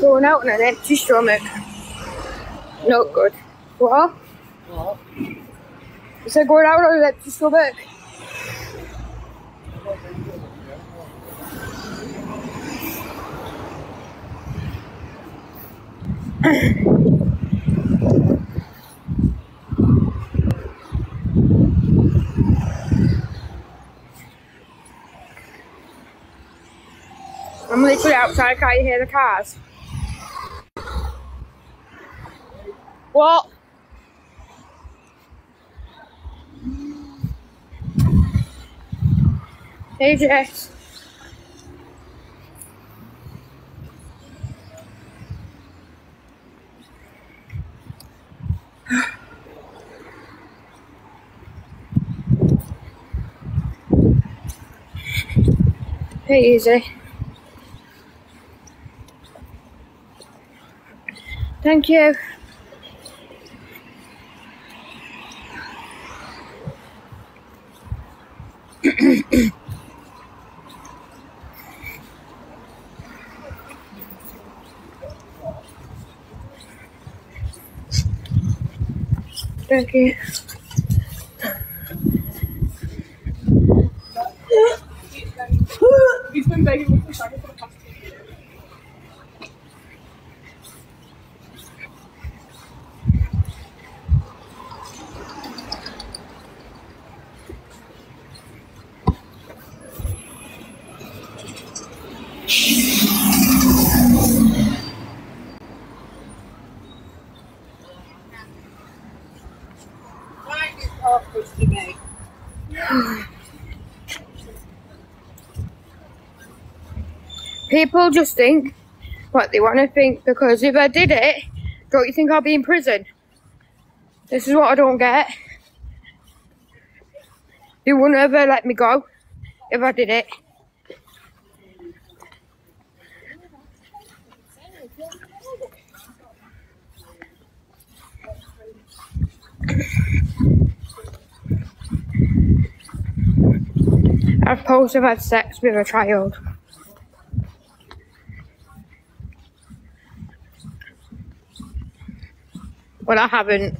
going out on an empty stomach. Not good. What? What? You said going out on an empty stomach. I'm literally outside, can't you hear the cars? What? Hey Jess. Hey Easy. Thank you. Thank you. He's been begging me for something for the past 2 years. People just think what they want to think, because if I did it, don't you think I'll be in prison? This is what I don't get. They wouldn't ever let me go if I did it. I've supposed to have had sex with a child. Well, I haven't.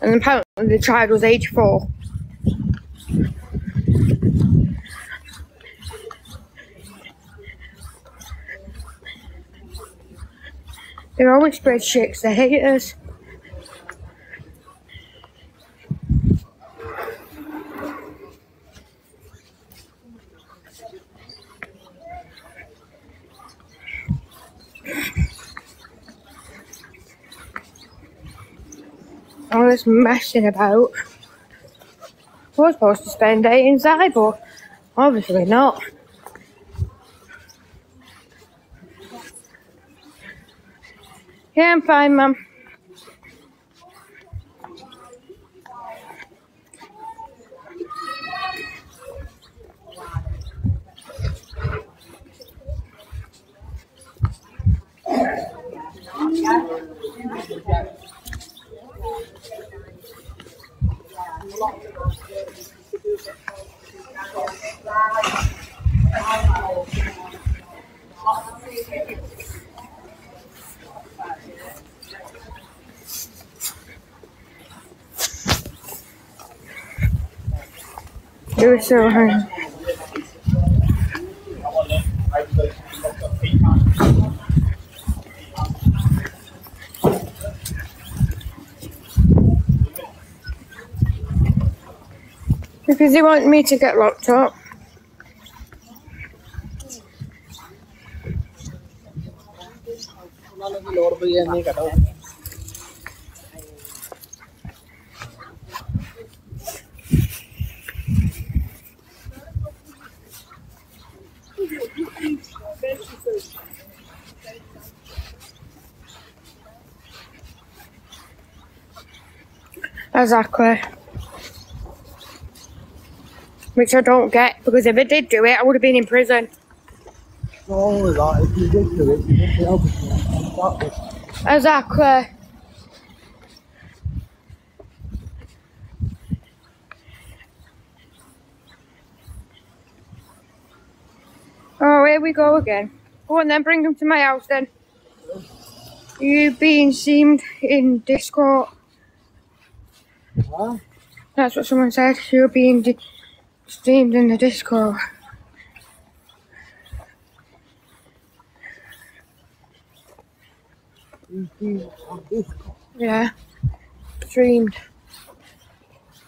And apparently the child was age 4. They always spread shit 'cause they hate us. All this messing about. I was supposed to spend a day inside, but obviously not. Yeah, I'm fine, Mum. They were so hungry. Because they want me to get locked up. Exactly. Which I don't get, because if I did do it, I would have been in prison. Not only that, if you did do it, you wouldn't be able to start with. Exactly. Oh, here we go again. Go on then, bring them to my house then. You being streamed in Discord. Huh? That's what someone said. You're being streamed in the Discord. You see on Discord? Yeah. Streamed.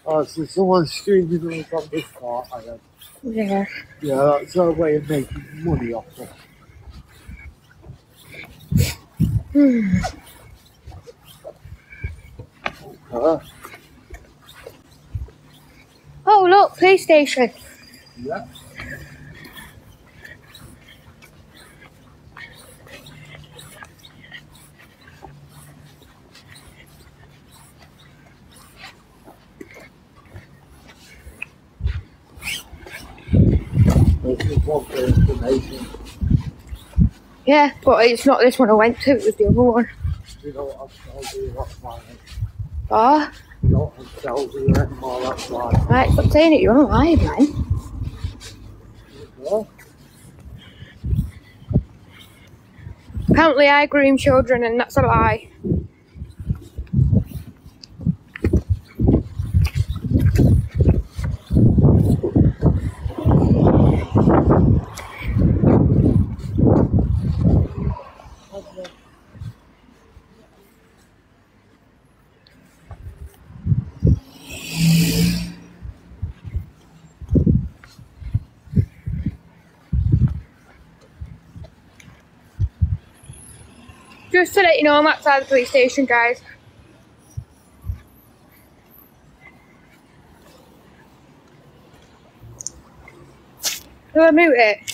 Oh, so someone's streaming us on Discord, I guess. Yeah. Yeah, that's our way of making money off it. Okay. Oh look, PlayStation. Yeah. This is one for information. Yeah, but it's not this one I went to, it was the other one. We don't have shells here, that's why. Oh, We don't have shells here anymore, that's why. right, stop saying it, you're on live, man. Okay. Apparently I groom children and that's a lie. Just to let you know, I'm outside the police station, guys. Do I mute it?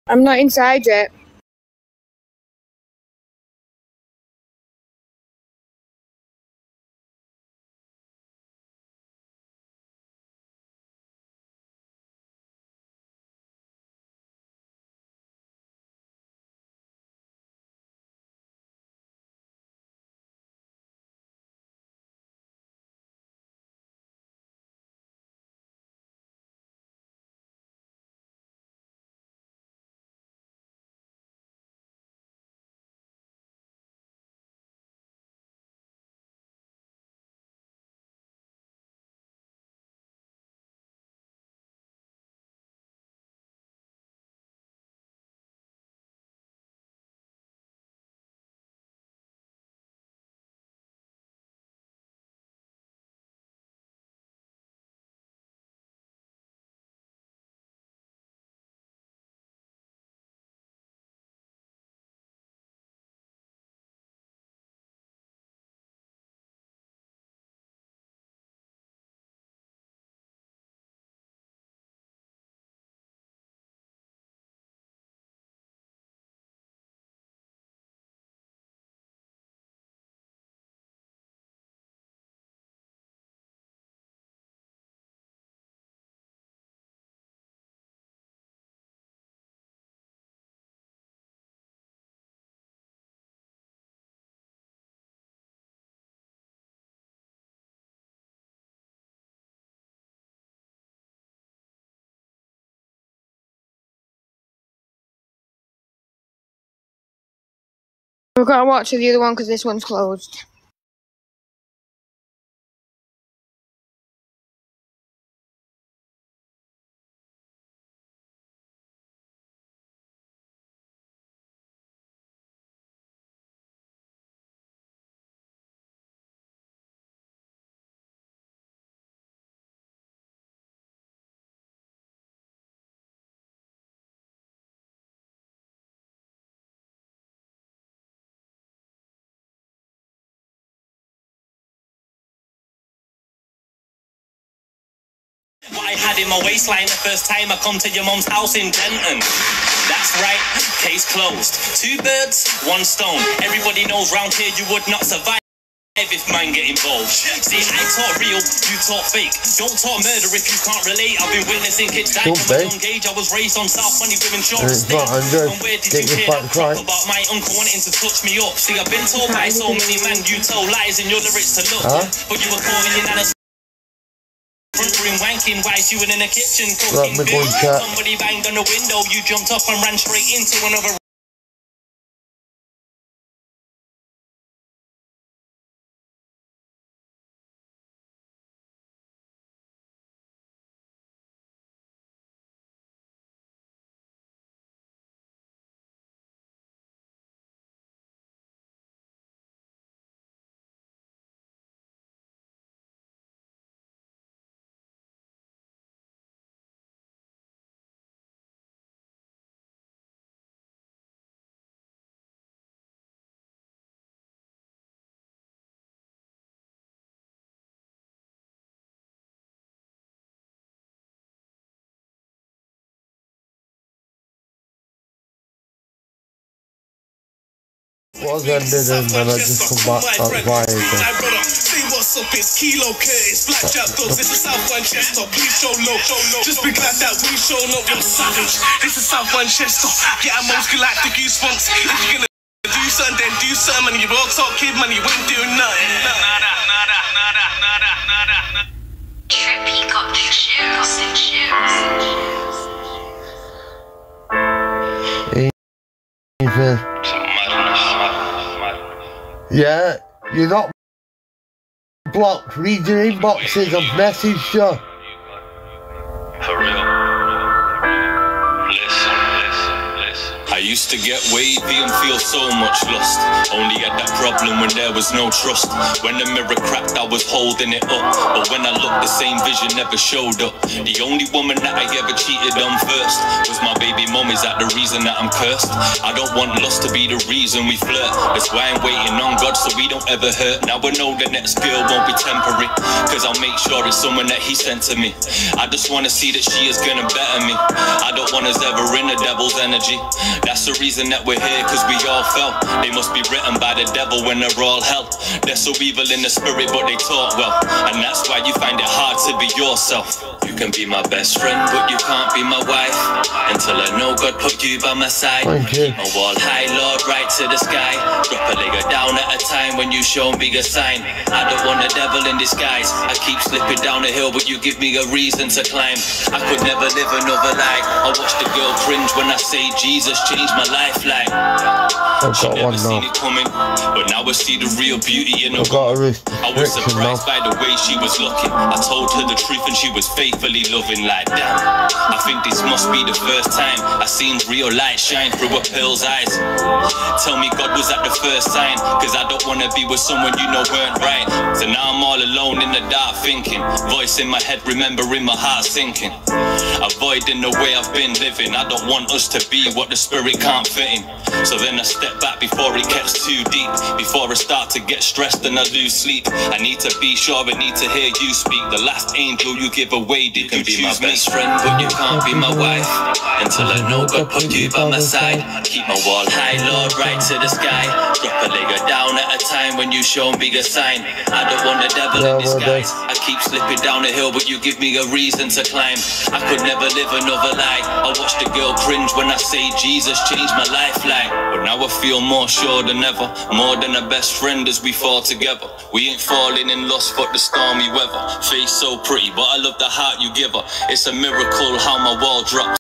I'm not inside yet. We can't watch the other one because this one's closed. What I had in my waistline the first time I come to your mum's house in Denton. That's right, case closed. 2 birds, 1 stone. Everybody knows round here you would not survive if mine get involved. See, I talk real, you talk fake. Don't talk murder if you can't relate. I've been witnessing kids die from a young age. I was raised on South Money women short estate. And where did you hear that crap about my uncle wanting to touch me up? See, I've been told by so many men you tell lies in your lyrics to look. But you were calling in and wanking whilst you were in the kitchen cooking food. Somebody banged on the window, you jumped up and ran straight into another. Was ended and then I just come back that vibe. Say what's up, it's Kilo Curtis, Blackjack Dogs, this is South Manchester, please show love. Just be glad that we shown up, you're savage. This is South Manchester, yeah, I'm most like the goosebumps. If you're gonna do something, then do something, man. You broke talk kid, man, you wouldn't do nothing. Nada. Trippy got the juice. Yeah, you're not blocked. Read your inboxes. I've messaged you. For real. Listen. I used to get wavy and feel so much lust. Only had that problem when there was no trust. When the mirror cracked, I was holding it up. But when I looked, the same vision never showed up. The only woman that I ever cheated on first was my baby mum. Is that the reason that I'm cursed? I don't want lust to be the reason we flirt. That's why I'm waiting on God so we don't ever hurt. Now I know the next girl won't be temporary, cause I'll make sure it's someone that he sent to me. I just wanna see that she is gonna better me. I don't want us ever in the devil's energy. That's the reason that we're here, cause we all fell. They must be written by the devil when they're all hell. They're so evil in the spirit, but they talk well. And that's why you find it hard to be yourself. You can be my best friend, but you can't be my wife. Until I know God put you by my side. Keep my wall high, Lord, right to the sky. Drop a leg down at a time when you show me a sign. I don't want a devil in disguise. I keep slipping down the hill, but you give me a reason to climb. I could never live another life. I watch the girl cringe when I say Jesus changed my lifeline. She never seen it coming, but now I see the real beauty in her. I was surprised by the way she was looking. I told her the truth and she was faithfully loving. Like damn, I think this must be the first time I seen real light shine through a pearl's eyes. Tell me God was at the first sign, cause I don't wanna be with someone you know weren't right. So now I'm all alone in the dark thinking, voice in my head remembering my heart sinking, avoiding the way I've been living. I don't want us to be what the spirit can't fit in. So then I step back before it gets too deep. Before I start to get stressed and I lose sleep, I need to be sure, I need to hear you speak. The last angel you give away, did you be my best friend, but you can't be my wife. Until I know God put you by my side. Keep my wall high, Lord, right to the sky. Drop a leg down at a time when you show me a sign. I don't want the devil in disguise. I keep slipping down the hill, but you give me a reason to climb. I could never live another lie. I watch the girl cringe when I say Jesus changed my lifeline. But now I feel more sure than ever, more than a best friend as we fall together. We ain't falling in lust but the stormy weather. Face so pretty, but I love the heart you give her. It's a miracle how my wall dropped.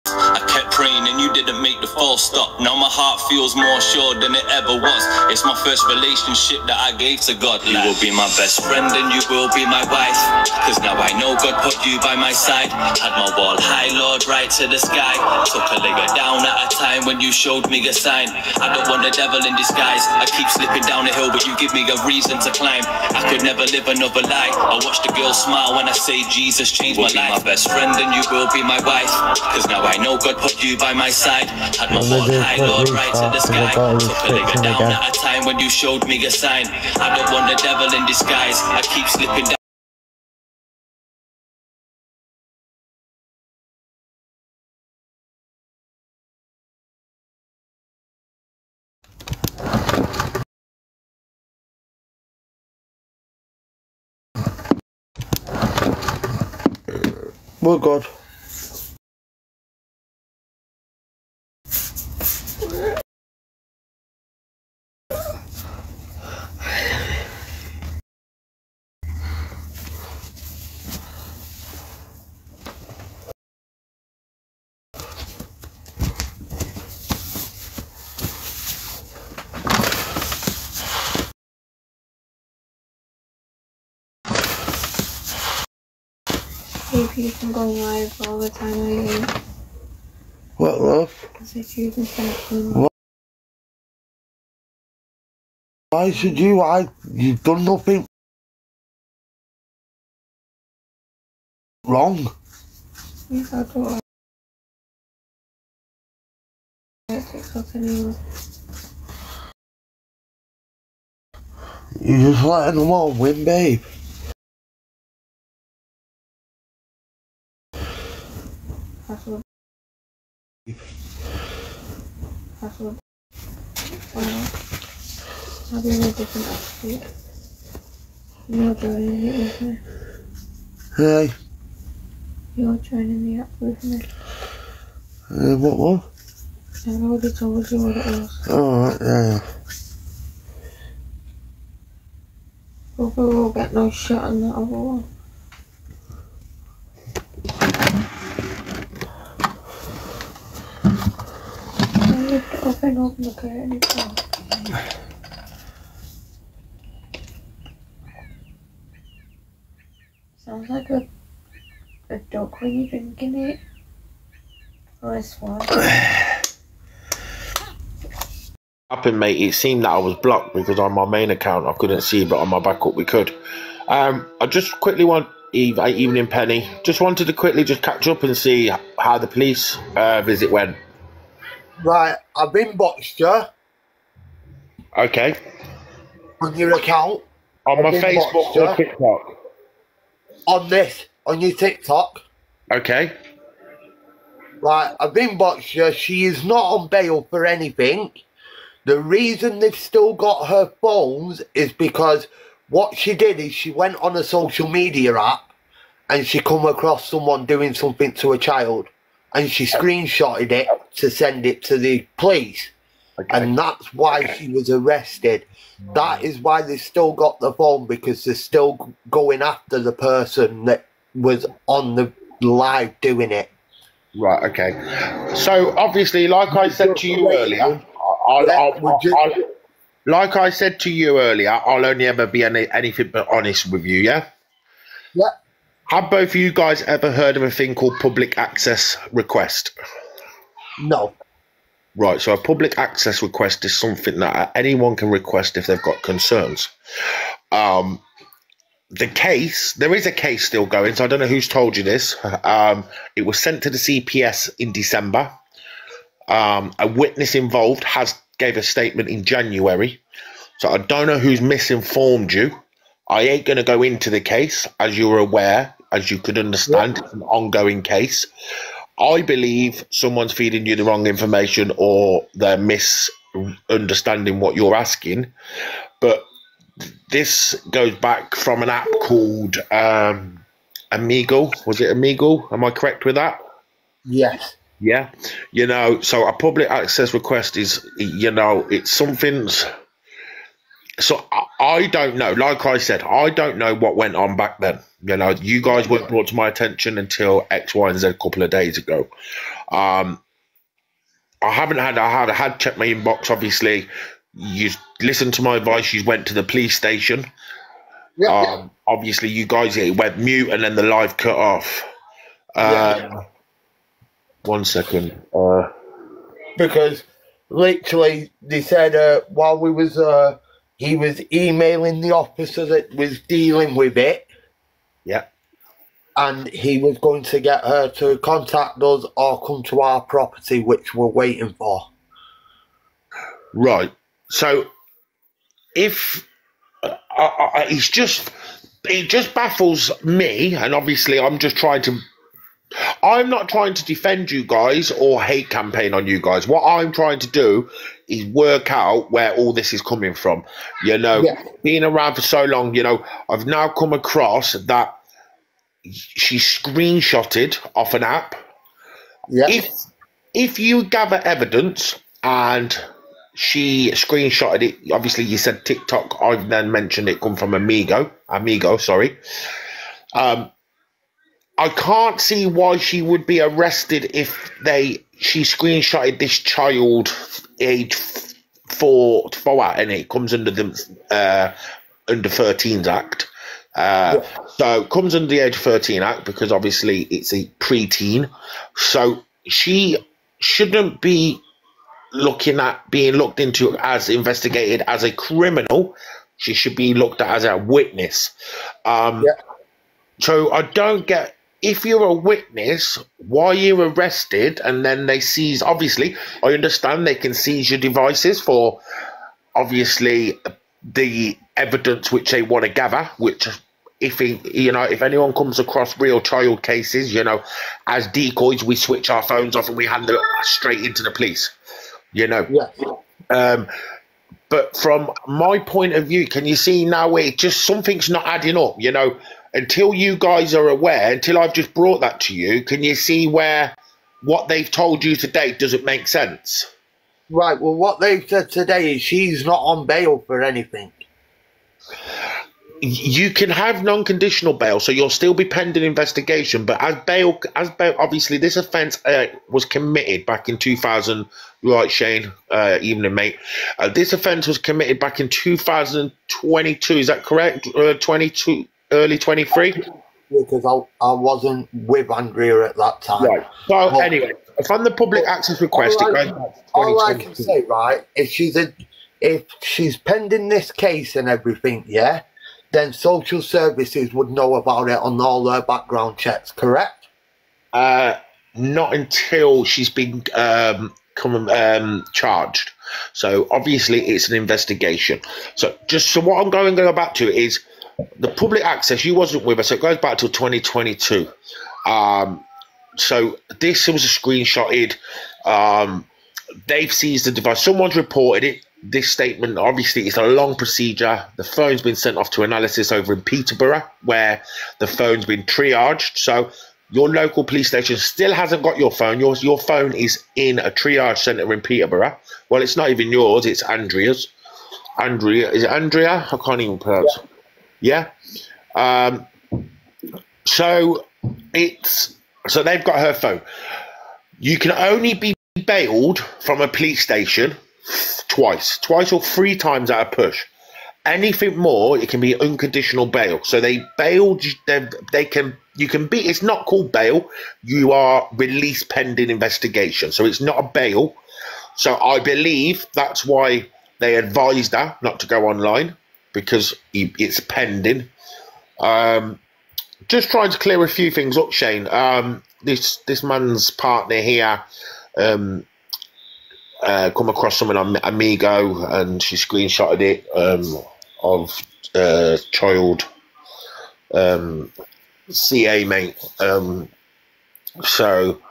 I kept praying and you didn't make the false stop. Now my heart feels more sure than it ever was. It's my first relationship that I gave to God. You will be my best friend and you will be my wife, cause now I know God put you by my side. Had my wall high, Lord, right to the sky. Took a layer down at a time when you showed me a sign. I don't want the devil in disguise. I keep slipping down the hill but you give me a reason to climb. I could never live another lie. I watch the girl smile when I say Jesus changed my life. My best friend and you will be my wife, cause now I know God put you by my side. Had my wall high, Lord, right to the sky. Took a layer down at a time when you showed me a sign. I don't want the devil in disguise. I keep slipping down. Well, God. If you can go live all the time, are you? What, love? Because if you can spend Why should you? You've done nothing wrong. Yes, I do. TikTok anymore. You're just letting them all win, babe. Password. I'll be in a different outfit. You're joining it with me. Hey. You're joining the app with me. What? I've already told you what it was. Alright, yeah. Hopefully we'll get no shit on that other one. I lift it up and open the curtain again. Sounds like a duck when you're drinking it. Or a swan. Happened, mate. It seemed that I was blocked because on my main account I couldn't see, but on my backup we could. I just quickly want evening Penny. Just wanted to quickly just catch up and see how the police visit went. Right, I've inboxed you. Okay. On your account. On my Facebook or TikTok. On your TikTok. Okay. Right, I've inboxed you. She is not on bail for anything. The reason they've still got her phones is because what she did is she went on a social media app and she come across someone doing something to a child and she screenshotted it to send it to the police. Okay. And that's why she was arrested. That is why they've still got the phone, because they're still going after the person that was on the live doing it. Right, okay. So obviously, like I said to you earlier, like I said to you earlier, I'll only ever be anything but honest with you, yeah? Yeah. Have both of you guys ever heard of a thing called public access request? No. Right, so a public access request is something that anyone can request if they've got concerns. There is a case still going, so I don't know who's told you this. It was sent to the CPS in December. A witness involved gave a statement in January. So I don't know who's misinformed you. I ain't going to go into the case, as you're aware, as you could understand. Yeah. It's an ongoing case. I believe someone's feeding you the wrong information or they're misunderstanding what you're asking. But this goes back from an app called Amigo. Was it Amigo? Am I correct with that? Yes. Yeah. You know, so a public access request is, you know, it's something's... So I don't know. Like I said, I don't know what went on back then. You know, you guys weren't brought to my attention until X, Y, and Z a couple of days ago. I haven't had. I had checked my inbox. Obviously, you listened to my advice. You went to the police station. Yeah. Obviously, you guys it went mute, and then the live cut off. Yeah. 1 second. Because literally they said while we was he was emailing the officer that was dealing with it. Yeah. And he was going to get her to contact us or come to our property, which we're waiting for. Right. So, if it just baffles me, and obviously I'm not trying to defend you guys or hate campaign on you guys. What I'm trying to do is work out where all this is coming from. You know, being around for so long, you know, I've now come across that she screenshotted off an app. Yeah. If you gather evidence and she screenshotted it, obviously you said TikTok, I've then mentioned it come from Amigo, sorry. I can't see why she would be arrested if she screenshotted this child age 4 and it comes under the under 13s Act. So it comes under the age of 13 Act because obviously it's a preteen. So she shouldn't be being looked into as investigated as a criminal. She should be looked at as a witness. So I don't get, if you're a witness, why you're arrested and then they seize, obviously, I understand they can seize your devices for, obviously, the evidence which they want to gather, which, if anyone comes across real child cases, you know, as decoys, we switch our phones off and we hand them straight into the police, you know. But from my point of view, can you see now where something's not adding up, you know? Until you guys are aware, until I've just brought that to you, can you see where what they've told you today doesn't make sense? Right, well, what they've said today is she's not on bail for anything. You can have non-conditional bail, so you'll still be pending investigation, but as bail, obviously this offence was committed back in 2000, right, Shane, evening, mate. This offence was committed back in 2022, is that correct? 22... Early 23? Because I wasn't with Andrea at that time. Right. So anyway, from the public access request, all I can say, right, if she's pending this case and everything, yeah, then social services would know about it on all their background checks, correct? Not until she's been charged. So obviously it's an investigation. So what I'm going to go back to is the public access. You wasn't with us, so it goes back to 2022. So this was a screenshotted. They've seized the device. Someone's reported it. This statement, obviously, it's a long procedure. The phone's been sent off to analysis over in Peterborough, where the phone's been triaged. So your local police station still hasn't got your phone. Your phone is in a triage centre in Peterborough. Well, it's not even yours. It's Andrea's. Is it Andrea? I can't even pronounce. Yeah. So they've got her phone. You can only be bailed from a police station twice or 3 times at a push. Anything more, it can be unconditional bail. So they bailed. You can be. It's not called bail. You are released pending investigation. So it's not a bail. So I believe that's why they advised her not to go online, because it's pending. Just trying to clear a few things up, Shane. This man's partner here come across something on Amigo, and she screenshotted it of child CA, mate. So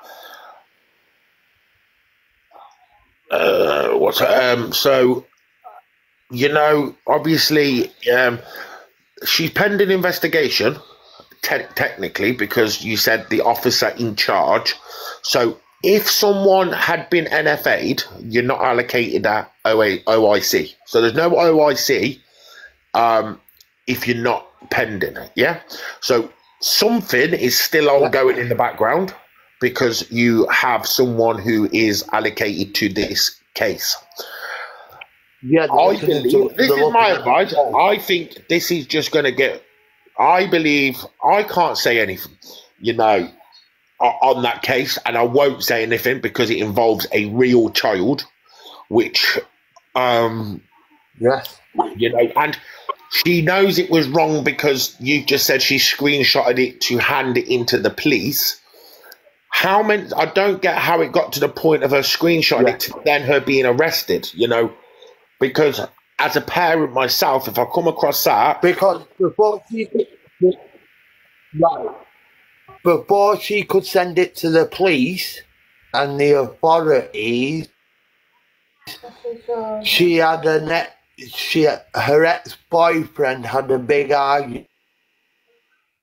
you know, obviously, she's pending investigation, technically, because you said the officer in charge. So if someone had been NFA'd, you're not allocated that OIC. So there's no OIC if you're not pending, yeah? So something is still ongoing in the background, because you have someone who is allocated to this case. Yeah, I believe, this is my advice, I think this is just going to get, I believe, I can't say anything, you know, on that case, and I won't say anything because it involves a real child, which, yes, you know, and she knows it was wrong because you just said she screenshotted it to hand it into the police. How many, I don't get how it got to the point of her screenshotting it to then her being arrested, you know. Because as a parent myself, if I come across that... Because before she could send it to the police and the authorities, she had her ex-boyfriend had a big argument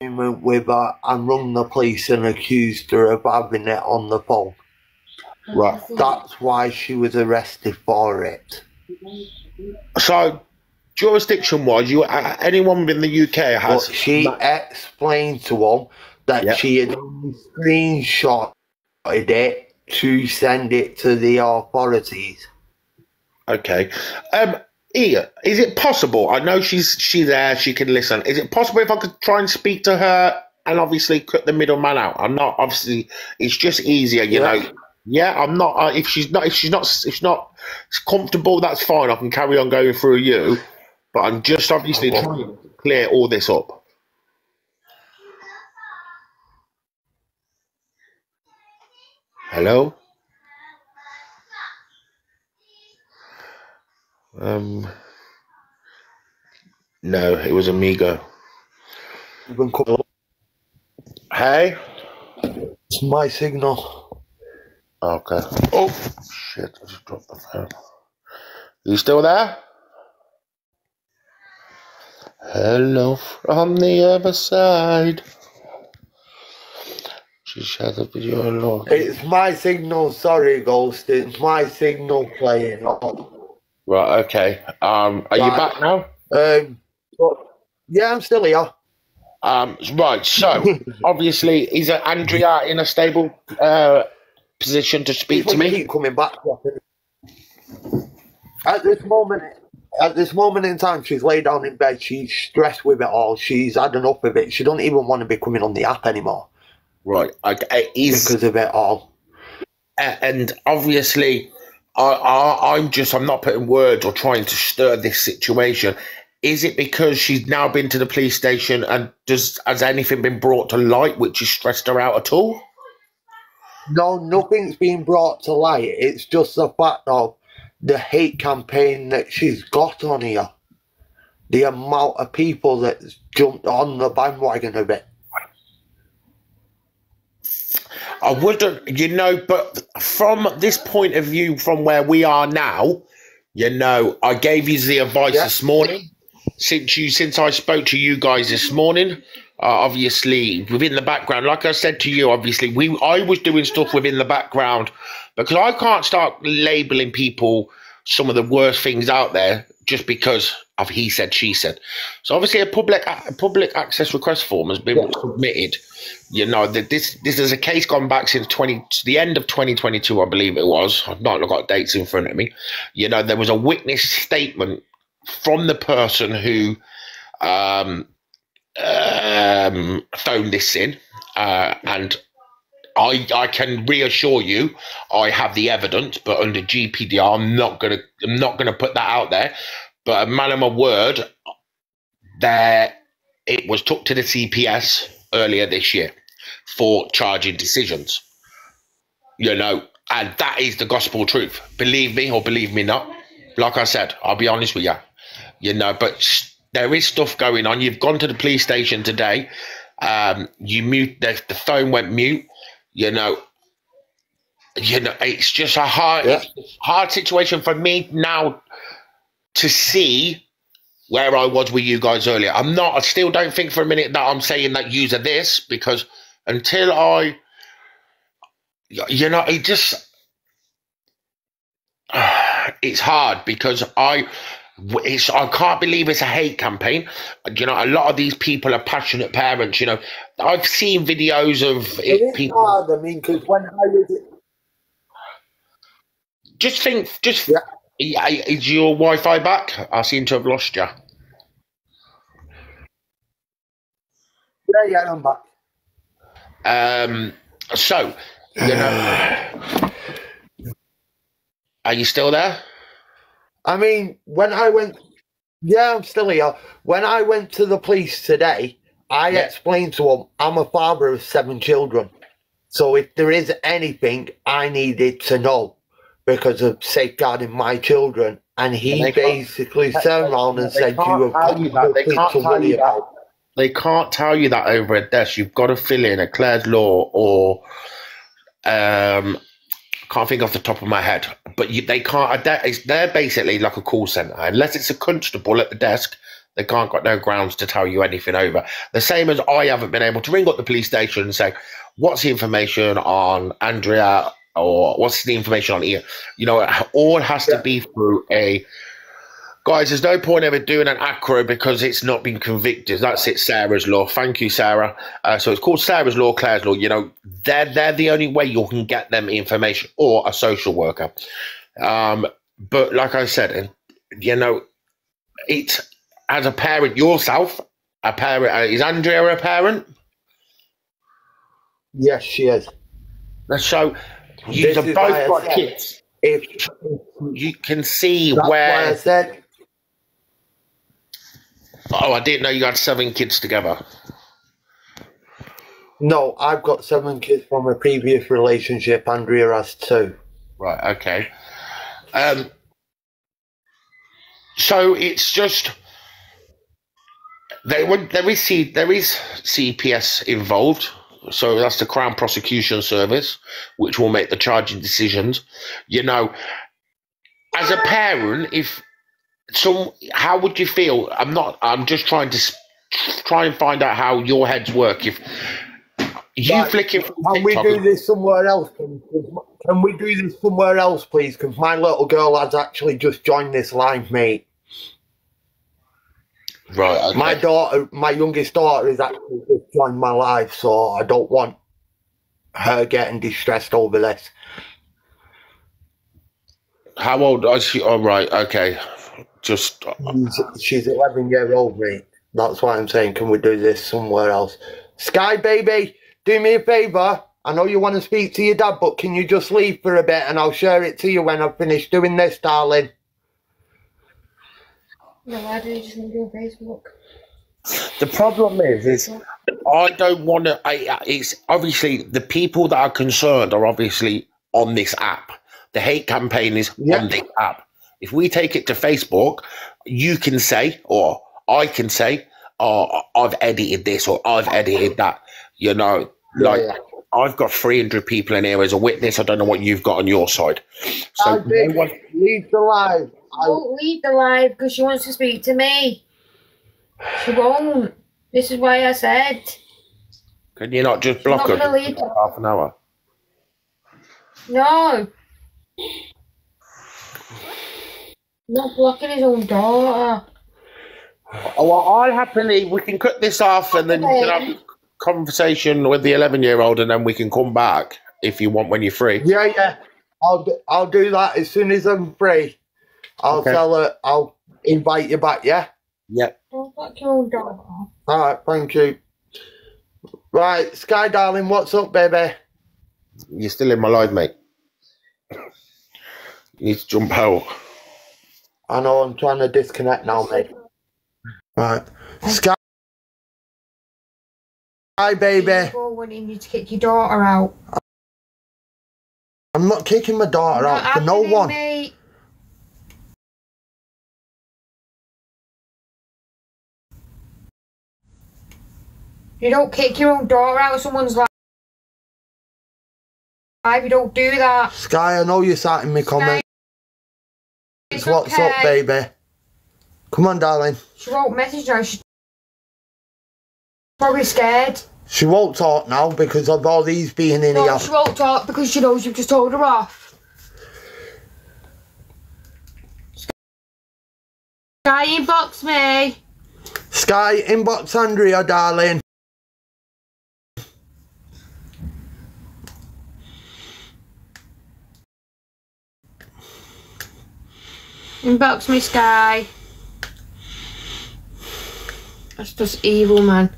with her and rung the police and accused her of having it on the phone. Right. That's why she was arrested for it. So, jurisdiction-wise, anyone within the UK has... But she explained to them that she had only screenshotted it to send it to the authorities. Okay. Ia, is it possible? I know she's there, she can listen. Is it possible if I could try and speak to her and obviously cut the middleman out? I'm not, obviously, it's just easier, you know. Yeah, I'm not. If she's not comfortable, that's fine. I can carry on going through you, but I'm just obviously trying to clear all this up. Hello. No, it was Amigo. Hey, it's my signal. Okay. Oh shit! I just dropped the phone. You still there? Hello from the other side. She shared the video alone. It's my signal. Sorry, Ghost. It's my signal playing up. Right. Okay. Are you back now? Yeah, I'm still here. Right. So obviously, is Andrea in a stable position to speak to me? Keep coming back. At this moment in time, she's laid down in bed. She's stressed with it all. She's had enough of it. She don't even want to be coming on the app anymore. Right. Because of it all. And obviously, I'm not putting words or trying to stir this situation. Is it because she's now been to the police station and has anything been brought to light which has stressed her out at all? No, nothing's been brought to light. It's just the fact of the hate campaign that she's got on here. The amount of people that's jumped on the bandwagon of it. I wouldn't, you know, but from this point of view, from where we are now, you know, I gave you the advice this morning. Since I spoke to you guys this morning, obviously within the background, like I said to you, obviously I was doing stuff within the background because I can't start labeling people some of the worst things out there just because of he said, she said. So obviously a public access request form has been submitted. You know, this is a case gone back since the end of 2022, I believe it was. I've not got dates in front of me. You know, there was a witness statement from the person who phoned this in, and I can reassure you, I have the evidence, but under GPDR, I'm not gonna put that out there. But a man of my word, it was took to the CPS earlier this year for charging decisions. You know, and that is the gospel truth. Believe me or believe me not. Like I said, I'll be honest with you. You know, but there is stuff going on. You've gone to the police station today. The phone went mute. You know, it's just a hard situation for me now to see where I was with you guys earlier. I still don't think for a minute that I'm saying that yous are this, because until it's hard because I can't believe it's a hate campaign. You know, a lot of these people are passionate parents. You know, I've seen videos of people. Hard, I mean, because when I was... Yeah, is your Wi-Fi back? I seem to have lost you. Yeah, I'm back. So, you know, are you still there? I mean, when I went... Yeah, I'm still here. When I went to the police today, I explained to them, I'm a father of 7 children. So if there is anything I needed to know because of safeguarding my children, and he basically turned around and said, you have got nothing to worry about. They can't tell you that over a desk. You've got to fill in a Claire's Law or can't think off the top of my head, but they can't. They're basically like a call centre. Unless it's a constable at the desk, they can't got no grounds to tell you anything over. The same as I haven't been able to ring up the police station and say, what's the information on Andrea or what's the information on Ian? You know, it all has to be through a... Guys, there's no point ever doing an acro because it's not been convicted. That's it, Sarah's Law. Thank you, Sarah. So it's called Sarah's Law, Claire's Law. You know, they're the only way you can get them information, or a social worker. But like I said, you know, it's as a parent yourself, a parent. Is Andrea a parent? Yes, she is. So you've both got kids. If you can see that's where... why I said... Oh, I didn't know you had 7 kids together. No, I've got 7 kids from a previous relationship. Andrea has 2. Right, okay. So it's just... There is CPS involved. So that's the Crown Prosecution Service, which will make the charging decisions. You know, as a parent, how would you feel? I'm just trying to find out how your heads work. If you flick it from TikTok, we do this somewhere else? Can we do this somewhere else, please? Because my little girl has actually just joined this line, mate. Right. Okay. My youngest daughter, is actually just joined my life, so I don't want her getting distressed over this. How old is she? Oh, right. Okay. Just. She's 11 years old, mate. That's why I'm saying, can we do this somewhere else? Sky, baby, do me a favour. I know you want to speak to your dad, but can you just leave for a bit and I'll share it to you when I've finished doing this, darling? No, why do you just want to do on Facebook? The problem is I don't want to. It's obviously the people that are concerned are obviously on this app. The hate campaign is on this app. If we take it to Facebook, you can say, or I can say, oh, I've edited this or I've edited that. You know, I've got 300 people in here as a witness. I don't know what you've got on your side. So leave the live. I won't leave the live because she wants to speak to me. She won't. This is why I said. Can you not just block her for half an hour? No. Not blocking his own daughter. Oh, well, I'll happily, we can cut this off and then you can have a conversation with the 11-year-old and then we can come back if you want when you're free. Yeah. I'll do that as soon as I'm free. I'll tell her, I'll invite you back, yeah? Yeah. Don't block your own daughter. All right, thank you. Right, Sky, darling, what's up, baby? You're still in my live, mate. You need to jump out. I know, I'm trying to disconnect now, mate. Right. Sky, baby. You're wanting you to kick your daughter out. I'm not kicking my daughter out for no one. Mate. You don't kick your own daughter out of someone's life. You don't do that. Sky, I know you're sat in my comments. What's up, baby? Come on, darling. She won't message now. She's probably scared. She won't talk now because of all these being in here. She won't talk because she knows you've just told her off. Sky, inbox me. Sky, inbox Andrea, darling. Inbox me, Sky. That's just evil, man.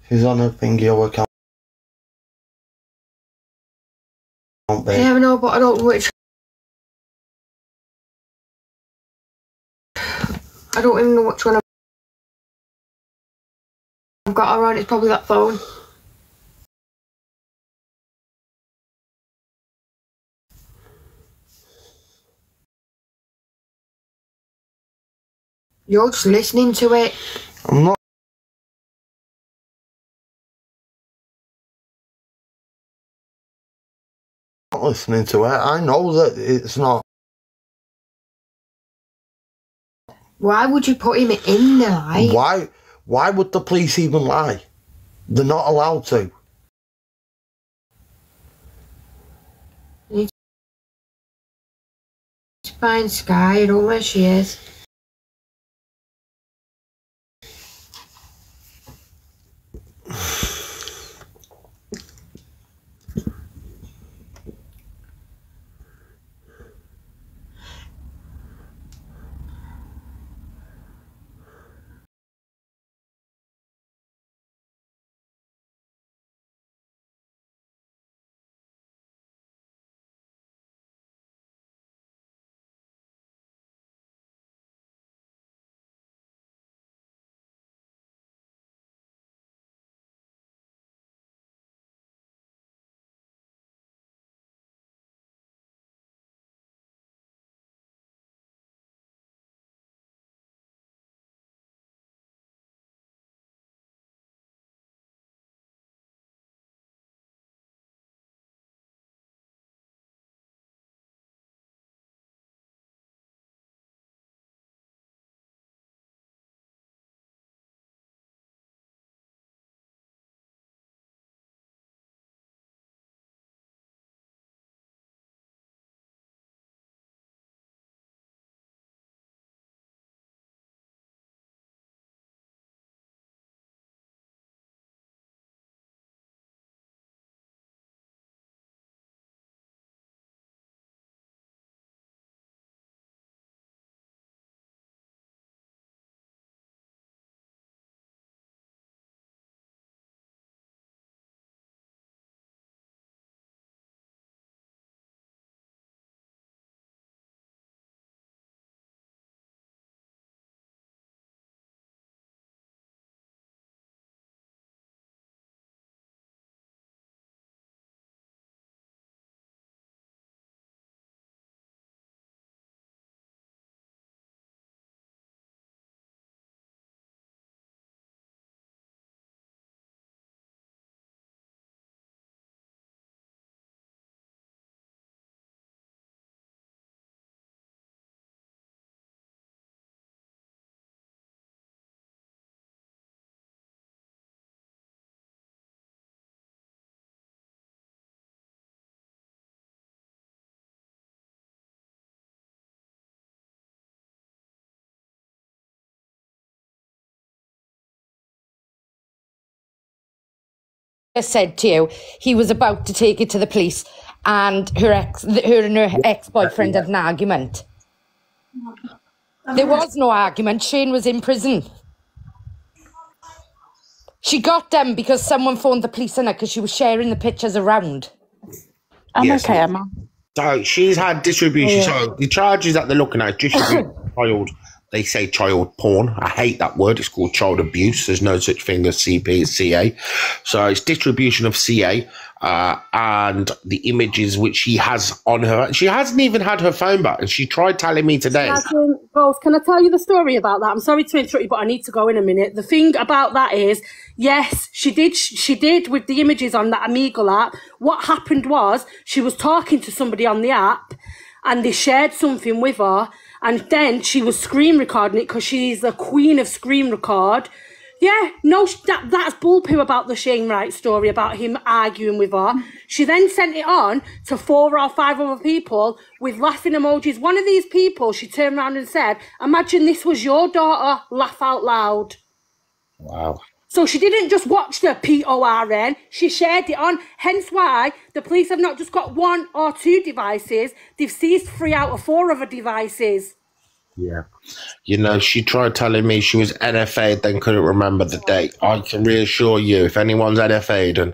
She's on her thingy account. Yeah, I know, but I don't know which. I don't even know which one I've got her on. It's probably that phone. You're just listening to it. I'm not listening to it. I know that it's not. Why would you put him in the lie? Why would the police even lie? They're not allowed to. You need to find Sky. I don't know where she is. Said to you he was about to take it to the police and her and her ex-boyfriend had an argument. There was no argument. Shane was in prison. She got them because someone phoned the police on her because she was sharing the pictures around. I'm okay, Emma. So she's had distribution. So the charges that they're looking at, distribution of child. They say child porn. I hate that word. It's called child abuse. There's no such thing as CP, it's CA. So it's distribution of CA and the images which she has on her. She hasn't even had her phone back. And she tried telling me today. Both. Can I tell you the story about that? I'm sorry to interrupt you, but I need to go in a minute. The thing about that is, yes, she did with the images on that Amigo app. What happened was she was talking to somebody on the app and they shared something with her. And then she was screen recording it because she's the queen of screen record. Yeah, no, that's bullpoo about the Shane Wright story about him arguing with her. She then sent it on to 4 or 5 other people with laughing emojis. One of these people, she turned around and said, imagine this was your daughter, laugh out loud. Wow. So she didn't just watch the PORN, she shared it on. Hence why the police have not just got 1 or 2 devices, they've seized 3 out of 4 other devices. Yeah. You know, she tried telling me she was NFA'd, then couldn't remember the date. I can reassure you, if anyone's NFA'd, and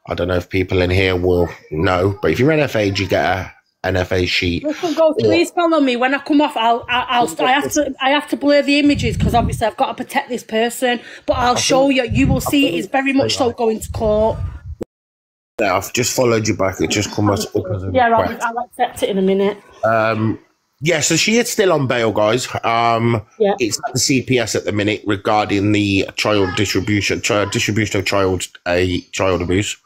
I don't know if people in here will know, but if you're NFA'd, you get a NFA sheet. Listen, go, please follow me. When I come off, I have to blur the images because obviously I've got to protect this person. But I'll show you. You will see it's very much so going to court. Yeah, I've just followed you back. It just comes up as a request. I'll accept it in a minute. Yeah, so she is still on bail, guys. It's at the CPS at the minute regarding the distribution of child abuse.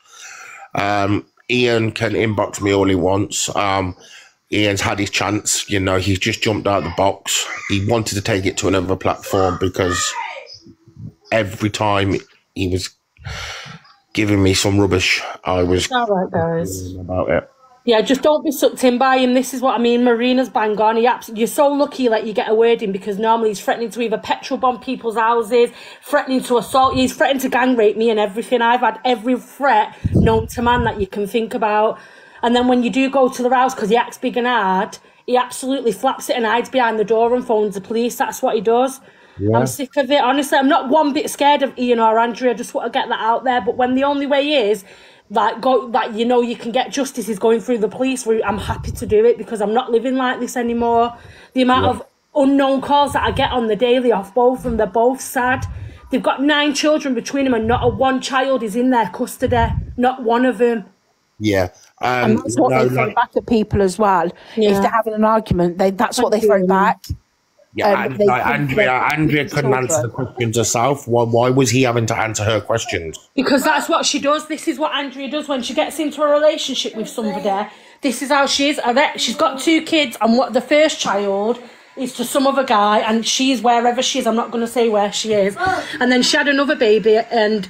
Ian can inbox me all he wants. Ian's had his chance. You know, he's just jumped out of the box. He wanted to take it to another platform because every time he was giving me some rubbish, I was all right, guys. About it. Yeah, just don't be sucked in by him. This is what I mean. Marina's bang on. You're so lucky that you get a word in because normally he's threatening to either petrol bomb people's houses, threatening to assault you. He's threatened to gang rape me and everything. I've had every threat known to man that you can think about. And then when you do go to the house, because he acts big and hard, he absolutely flaps it and hides behind the door and phones the police. That's what he does. Yeah. I'm sick of it. Honestly, I'm not one bit scared of Ian or Andrea. I just want to get that out there. But when the only way is you know, you can get justice is going through the police route, I'm happy to do it because I'm not living like this anymore. The amount of unknown calls that I get on the daily off both of them, they're both sad. They've got 9 children between them and not a one child is in their custody. Not one of them. Yeah. And that's what they throw back at people as well. Yeah. If they're having an argument, that's what they throw back. Yeah, Andrea couldn't answer the questions herself. Why was he having to answer her questions? Because that's what she does. This is what Andrea does when she gets into a relationship with somebody. This is how she is. She's got 2 kids, and what the first child is to some other guy, and she's wherever she is. I'm not going to say where she is. And then she had another baby, and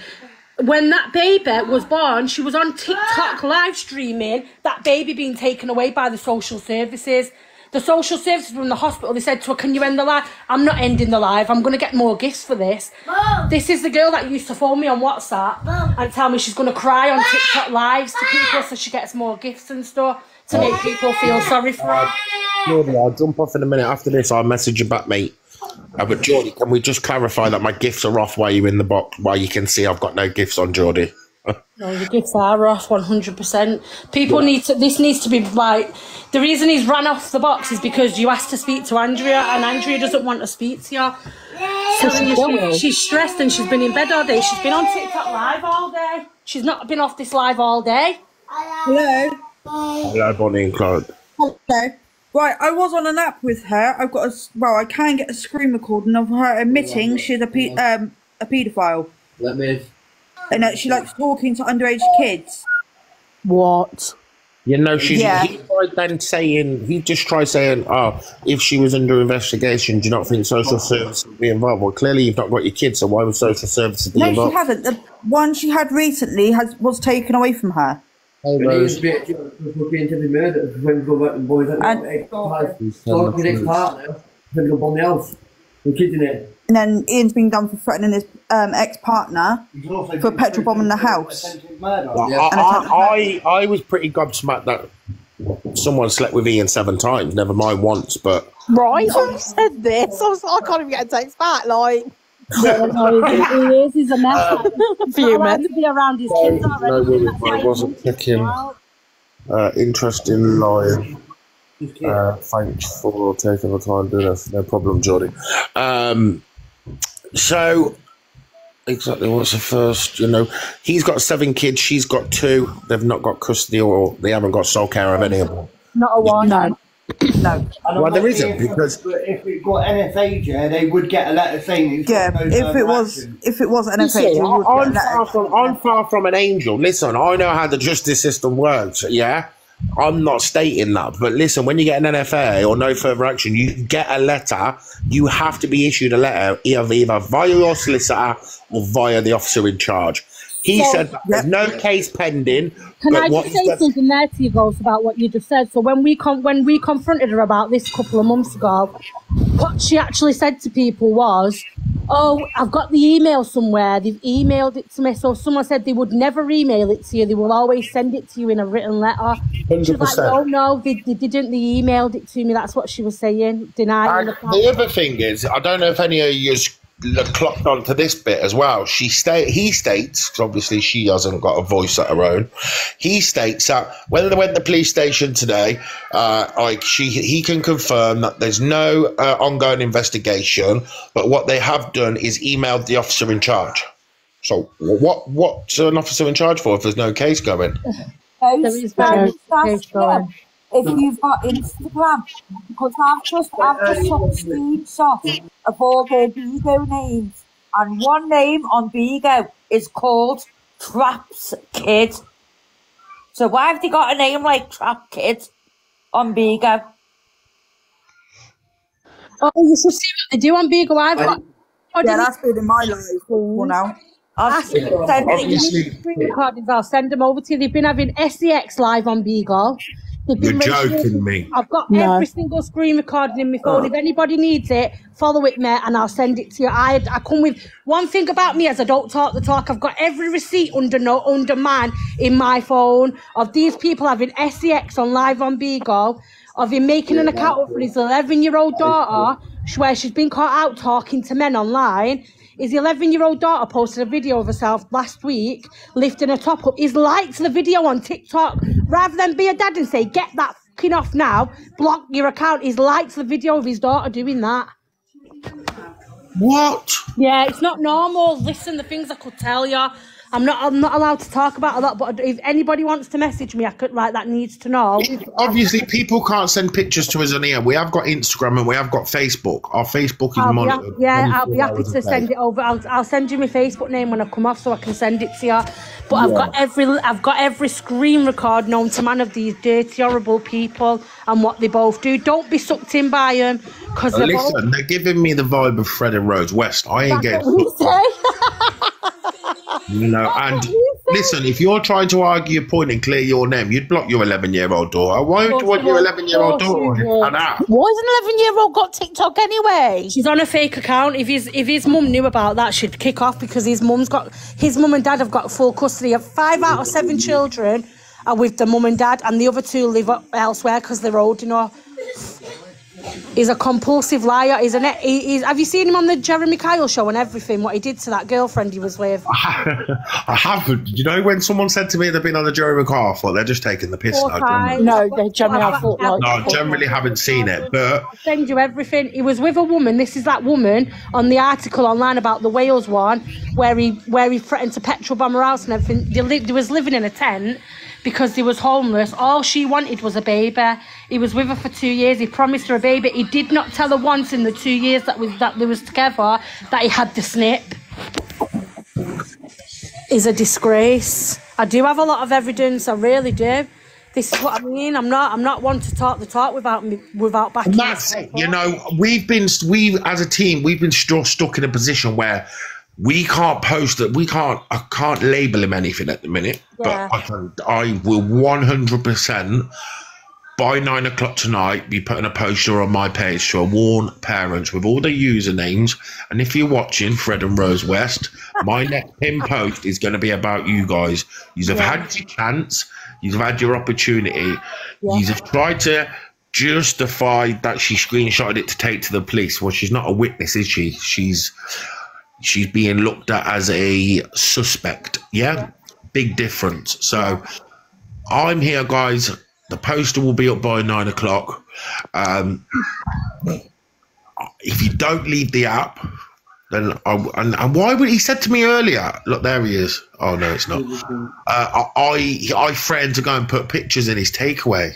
when that baby was born, she was on TikTok live streaming that baby being taken away by the social services. The social services from the hospital, they said to her, can you end the live? I'm not ending the live. I'm going to get more gifts for this. Mom. This is the girl that used to phone me on WhatsApp and tell me she's going to cry on TikTok lives to people so she gets more gifts and stuff to make people feel sorry for her. Jordy, I'll jump off in a minute. After this, I'll message you back, mate. But Jordy, can we just clarify that my gifts are off while you're in the box, while you can see I've got no gifts on, Jordy? No, the gifts are off 100%. People need to. This needs to be like. The reason he's ran off the box is because you asked to speak to Andrea, and Andrea doesn't want to speak to you. So she's stressed and she's been in bed all day. She's been on TikTok live all day. She's not been off this live all day. Hello. Hello, Bonnie and Clyde. Hello. Right, I was on an app with her. I've got I can get a screen recording of her admitting she's a paedophile. Let me. And she likes talking to underage kids. What? You know, he just tried saying, oh, if she was under investigation, do you not think social services would be involved? Well, clearly you've not got your kids, so why would social services be involved? No, she hasn't. The one she had recently was taken away from her. Hey, Rose. And then Ian's been done for threatening his ex-partner for a petrol bomb in the house. I was pretty gobsmacked that someone slept with Ian 7 times, never mind once, but... Right, I said this. I can't even get a text back, like... Yeah, no, he's a mess. Fuming. To be around his kids already. No, I wasn't checking. Interesting line. Thanks for taking the time to do this. No problem, Jordy. So, exactly, what's the first? You know, he's got 7 kids, she's got 2. They've not got custody, or they haven't got sole care of any of them. Not a one. No. No. Well, there isn't, because if it got NFA, yeah, they would get a letter saying it's if it was NFA, I'm far from an angel. Listen, I know how the justice system works. Yeah, I'm not stating that, but listen, when you get an NFA or no further action, you get a letter. You have to be issued a letter either via your solicitor or via the officer in charge. He said that there's no case pending. Can I just say something there to you, Ghost, about what you just said? So when we confronted her about this a couple of months ago, what she actually said to people was, oh, I've got the email somewhere. They've emailed it to me. So someone said they would never email it to you. They will always send it to you in a written letter. 100%. She was like, oh, no, they didn't. They emailed it to me. That's what she was saying, denying the fact. The other thing is, I don't know if any of you clocked onto this bit as well. He states, because obviously she hasn't got a voice of her own, he states that when they went to the police station today, he can confirm that there's no ongoing investigation, but what they have done is emailed the officer in charge. So what's an officer in charge for if there's no case going? If you've got Instagram, because I've just took a screenshot of all their Bigo names, and one name on Bigo is called Traps Kid. So why have they got a name like Trap Kid on Bigo? Oh, you should see what they do on Bigo. I've got. Yeah, that's been in my life for now. I'll send them over to you. They've been having SEX live on Beagle. You're joking me. I've got every single screen recorded in my phone. If anybody needs it, follow it, mate, and I'll send it to you. I come with one thing about me, as I don't talk the talk. I've got every receipt under mine in my phone of these people having SEX on live on Beagle, of him making an account for his 11-year-old daughter, where she's been caught out talking to men online. His 11-year-old daughter posted a video of herself last week lifting her top up. He's liked the video on TikTok. Rather than be a dad and say, get that fucking off now, block your account, he's liked the video of his daughter doing that. What? Yeah, it's not normal. Listen, the things I could tell you. I'm not allowed to talk about a lot, but if anybody wants to message me, I could, like, that needs to know. Obviously, people can't send pictures to us on here. We have got Instagram and we have got Facebook. Our Facebook is monitored. I'll be happy to send it over. I'll send you my Facebook name when I come off, so I can send it to you. But I've got every screen record known to man of these dirty, horrible people and what they both do. Don't be sucked in by them. Listen, they're giving me the vibe of Fred and Rose West. I ain't getting. You know, and listen, if you're trying to argue your point and clear your name, you'd block your 11-year-old daughter. Why would you want your 11-year-old daughter? Why has an 11-year-old got TikTok anyway? She's on a fake account. If his mum knew about that, she'd kick off, because his mum and dad have got full custody of 5 out of 7 children are with the mum and dad, and the other 2 live elsewhere because they're old, you know. He's a compulsive liar, isn't it? Have you seen him on the Jeremy Kyle show and everything, what he did to that girlfriend he was with? I haven't. You know, when someone said to me they've been on the Jeremy Kyle, I thought they're just taking the piss now. No, they generally have thought like... No, I generally haven't seen it, but... I'll send you everything. He was with a woman. This is that woman on the article online about the Wales one, where he threatened to petrol bomb her house and everything. They was living in a tent because he was homeless. All she wanted was a baby. He was with her for 2 years. He promised her a baby. He did not tell her once in the 2 years that they was together that he had the snip. Is a disgrace. I do have a lot of evidence. I really do. This is what I mean. I'm not one to talk the talk without backing. And that's it. You know, we as a team, we've been stuck in a position where we can't post it. I can't label him anything at the minute, Yeah. but I will 100% by 9 o'clock tonight be putting a poster on my page to warn parents with all the usernames. And if you're watching Fred and Rose West, my next pin post is going to be about you guys. You've had your chance. You've had your opportunity. Yeah. You've tried to justify that she screenshotted it to take to the police. Well, she's not a witness, is she? She's being looked at as a suspect. Yeah, big difference. So I'm here, guys. The poster will be up by 9 o'clock. If you don't leave the app, then and why would he said to me earlier? Look, there he is. Oh no, it's not. I threatened to go and put pictures in his takeaway.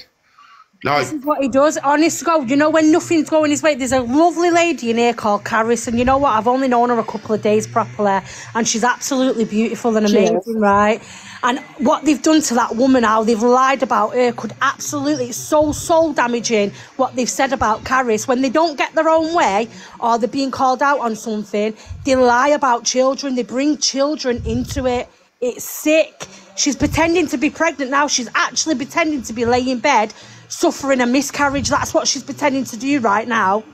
This is what he does. Honest to God, you know, when nothing's going his way, there's a lovely lady in here called Caris, and you know what? I've only known her a couple of days properly, and she's absolutely beautiful and amazing, right? And what they've done to that woman, how they've lied about her, could absolutely, it's so soul damaging what they've said about Caris. When they don't get their own way, or they're being called out on something, they lie about children, they bring children into it. It's sick. She's pretending to be pregnant now. She's actually pretending to be laying in bed suffering a miscarriage. That's what she's pretending to do right now.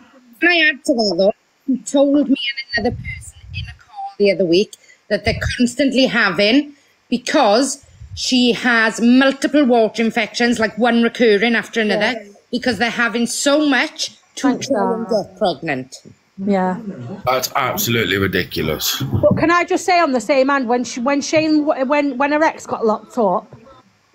Can I add to that, though? He told me and another person in a call the other week that they're constantly having, because she has multiple water infections, like one recurring after another, because they're having so much to try and get pregnant. Yeah. That's absolutely ridiculous. But can I just say on the same hand, when her ex got locked up,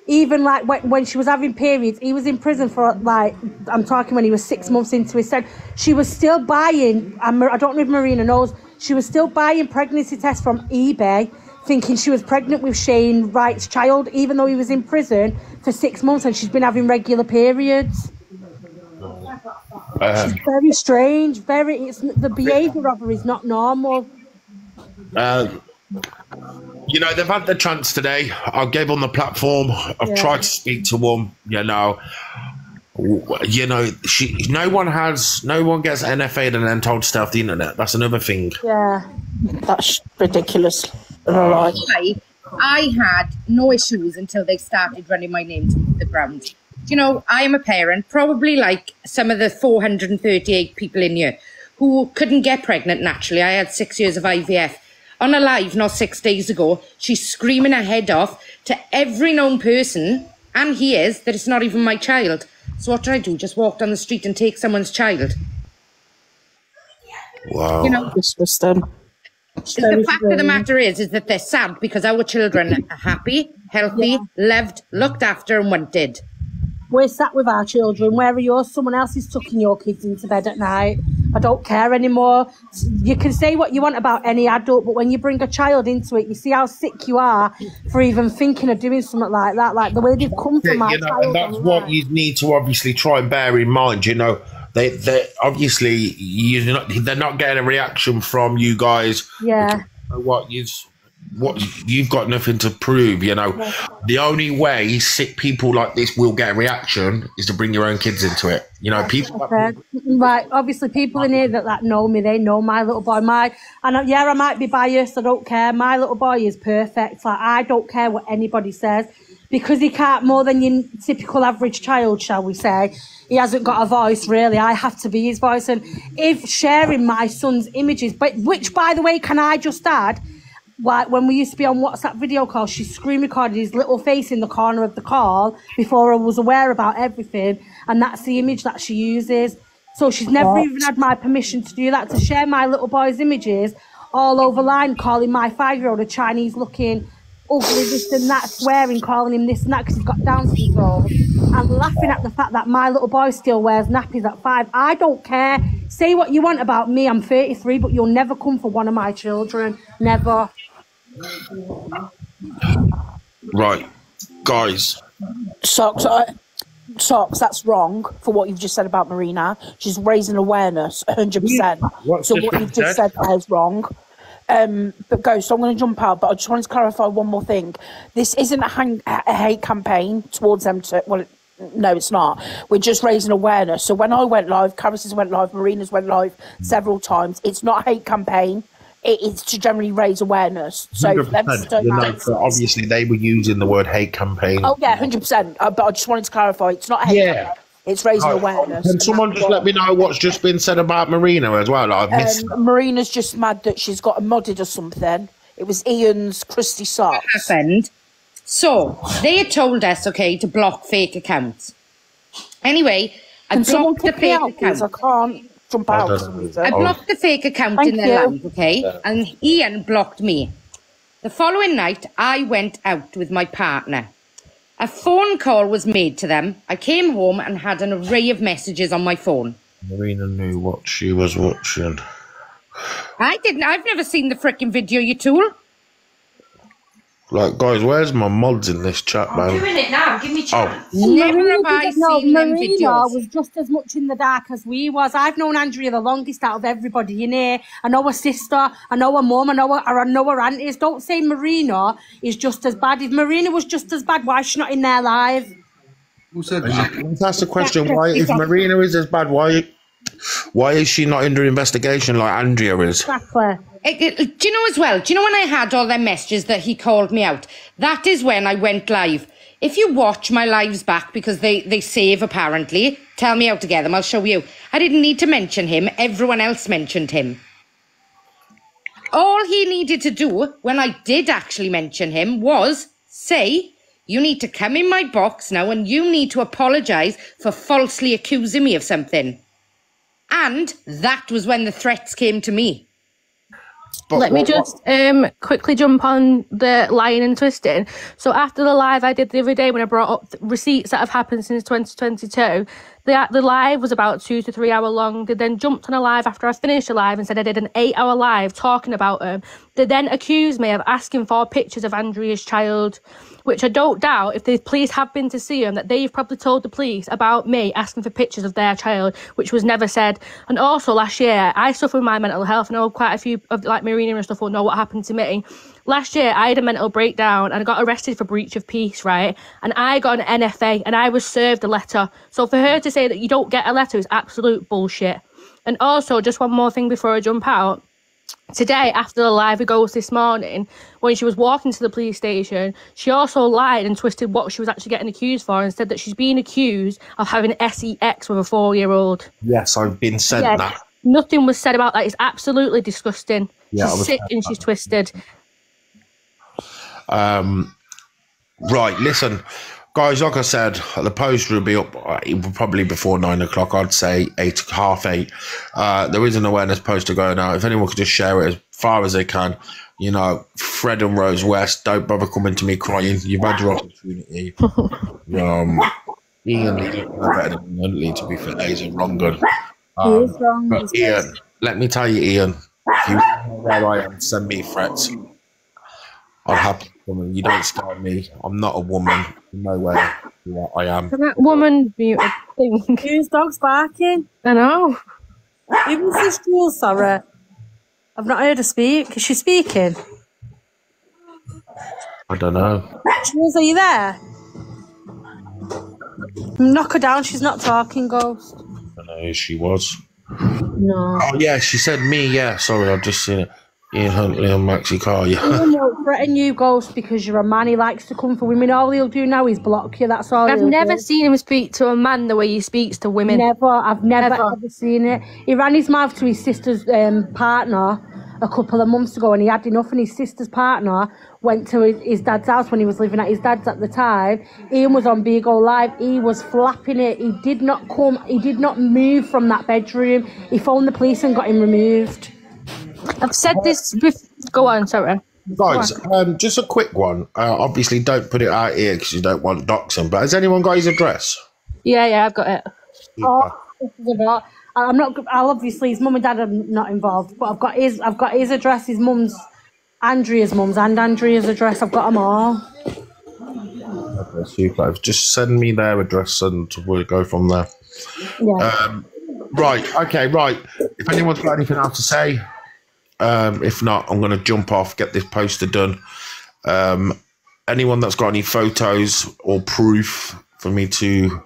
even like when she was having periods, he was in prison for, like, I'm talking when he was 6 months into his sentence, she was still buying, I don't know if Marina knows, she was still buying pregnancy tests from eBay, thinking she was pregnant with Shane Wright's child, even though he was in prison for 6 months and she's been having regular periods. She's very strange. The behaviour of her is not normal. You know, they've had the chance today. I gave on the platform. I've tried to speak to them. You know, no one gets NFA'd and then told to stay off the internet. That's another thing. Yeah, that's ridiculous. I had no issues until they started running my name to the ground. You know, I am a parent, probably like some of the 438 people in here who couldn't get pregnant naturally. I had 6 years of IVF. On a live, not 6 days ago, she's screaming her head off to every known person, and he is, that it's not even my child. So what did I do? Just walk down the street and take someone's child? Wow. You know, disgusting. The fact of the matter is that they're sad because our children are happy, healthy, loved, looked after and wanted. We're sat with our children. Where are yours? Someone else is tucking your kids into bed at night. I don't care anymore. You can say what you want about any adult, but when you bring a child into it, you see how sick you are for even thinking of doing something like that. Like the way they've come from my child. And that's what you need to obviously try and bear in mind. You know, they obviously they're not getting a reaction from you guys. Yeah. What you've got nothing to prove, you know. The only way sick people like this will get a reaction is to bring your own kids into it. You know, people right, obviously people in here that know me, they know my little boy. I might be biased, I don't care. My little boy is perfect. Like, I don't care what anybody says, because he can't more than your typical average child, shall we say. He hasn't got a voice, really. I have to be his voice. And if sharing my son's images, which, by the way, can I just add, like when we used to be on WhatsApp video calls, she screen recorded his little face in the corner of the call before I was aware about everything, and that's the image that she uses. So she's never even had my permission to do that, to share my little boy's images all over line, calling my 5-year-old a Chinese looking ugly this and that, swearing, calling him this and that because he's got Down syndrome, and laughing at the fact that my little boy still wears nappies at 5. I don't care. Say what you want about me. I'm 33, but you'll never come for one of my children. Never. Right, guys. Socks, that's wrong for what you've just said about Marina. She's raising awareness 100%. So what you've just said is wrong. But Ghost, I'm going to jump out, but I just wanted to clarify one more thing. This isn't a hate campaign towards them. No, it's not. We're just raising awareness. So when I went live, Caris's went live, Marina's went live several times. It's not a hate campaign. It's to generally raise awareness. So obviously they were using the word hate campaign. Oh yeah, 100%. But I just wanted to clarify, it's not a hate campaign. It's raising awareness. Can someone just let me know what's just been said about Marina as well? I've missed. Marina's just mad that she's got a modded or something. It was Ian's Christy socks. What happened? So they had told us, to block fake accounts. Anyway, I blocked the fake account. I can't jump out. I blocked the fake account in their live, and Ian blocked me. The following night, I went out with my partner. A phone call was made to them. I came home and had an array of messages on my phone. Marina knew what she was watching. I didn't. I've never seen the frickin' video, you tool. Like, guys, where's my mods in this chat, man? I'm doing it now. Give me chance. Marina Never have I didn't know. seen them Marina videos. was just as much in the dark as we was. I've known Andrea the longest out of everybody in here. I know her sister. I know her mum. I know her aunties. Don't say Marina is just as bad. If Marina was just as bad, why is she not in there live? Who said that? That's the question. Why, if Marina is as bad, why is she not under investigation like Andrea is? Exactly. Do you know as well? Do you know when I had all them messages that he called me out? That is when I went live. If you watch my lives back, because they save apparently, tell me how to get them, I'll show you. I didn't need to mention him. Everyone else mentioned him. All he needed to do when I did actually mention him was say, you need to come in my box now and you need to apologise for falsely accusing me of something. And that was when the threats came to me. But let me just quickly jump on the lying and twisting. So after the live I did the other day when I brought up receipts that have happened since 2022, the live was about 2 to 3 hour long. They then jumped on a live after I finished the live and said I did an 8 hour live talking about him. They then accused me of asking for pictures of Andrea's child, which I don't doubt if the police have been to see him, that they've probably told the police about me asking for pictures of their child, which was never said. And also last year, I suffer with my mental health. I know quite a few of like Marina and stuff will know what happened to me. Last year, I had a mental breakdown and I got arrested for breach of peace, right? And I got an NFA and I was served a letter. So for her to say that you don't get a letter is absolute bullshit. And also, just one more thing before I jump out. Today, after the live with Ghost this morning, when she was walking to the police station, she also lied and twisted what she was actually getting accused for and said that she's being accused of having sex with a 4-year-old. Yes, I've been said that. Nothing was said about that. It's absolutely disgusting. Yeah, she's sick and she's twisted. Right, listen, guys, like I said, the poster will be up probably before 9 o'clock. I'd say 8, half 8. There is an awareness poster going out. If anyone could just share it as far as they can. You know, Fred and Rose West, don't bother coming to me crying. You've had your opportunity. Ian is better than Huntley, to be fair. He's a wrong gun. He is wrong. But Ian, let me tell you, Ian, if you know where I am, send me threats. I'll happily come in. You don't scare me. I'm not a woman. You know where I am. That woman muted thing. Whose dog's barking? I know. Who was this Jules, Sarah? I've not heard her speak. Is she speaking? I don't know. Jules, are you there? Knock her down. She's not talking, Ghost. I don't know who she was. No. Oh, yeah, she said me, yeah. Sorry, I've just seen it. Ian Huntley and Maxi Carr, yeah. Ian won't threaten you, Ghost, because you're a man. He likes to come for women. All he'll do now is block you. That's all. I've never seen him speak to a man the way he speaks to women. Never. I've never ever seen it. He ran his mouth to his sister's partner a couple of months ago, and he had enough. And his sister's partner went to his dad's house when he was living at his dad's at the time. Ian was on Beagle Live. He was flapping it. He did not come. He did not move from that bedroom. He phoned the police and got him removed. I've said this before. Go on, sorry. Guys, just a quick one. Obviously, don't put it out here because you don't want doxing. But has anyone got his address? Yeah, I've got it. Oh, I'm not. Obviously, his mum and dad are not involved, but I've got his address, his mum's, Andrea's mum's, and Andrea's address. I've got them all. Okay, super. Just send me their address and we'll go from there. Yeah. Right. Okay. Right. If anyone's got anything else to say. If not, I'm going to jump off, get this poster done. Anyone that's got any photos or proof for me to...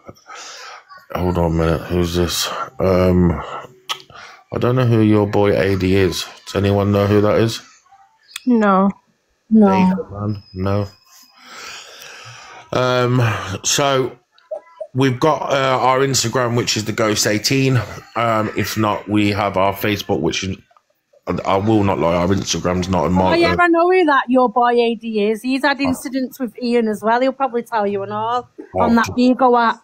Hold on a minute. Who's this? I don't know who your boy AD is. Does anyone know who that is? No. No. So we've got our Instagram, which is the Ghost 18. If not, we have our Facebook, which is... I will not lie, our Instagram's not in my... Oh, yeah, I know who that your boy AD is. He's had incidents with Ian as well. He'll probably tell you and all on that Vigo app.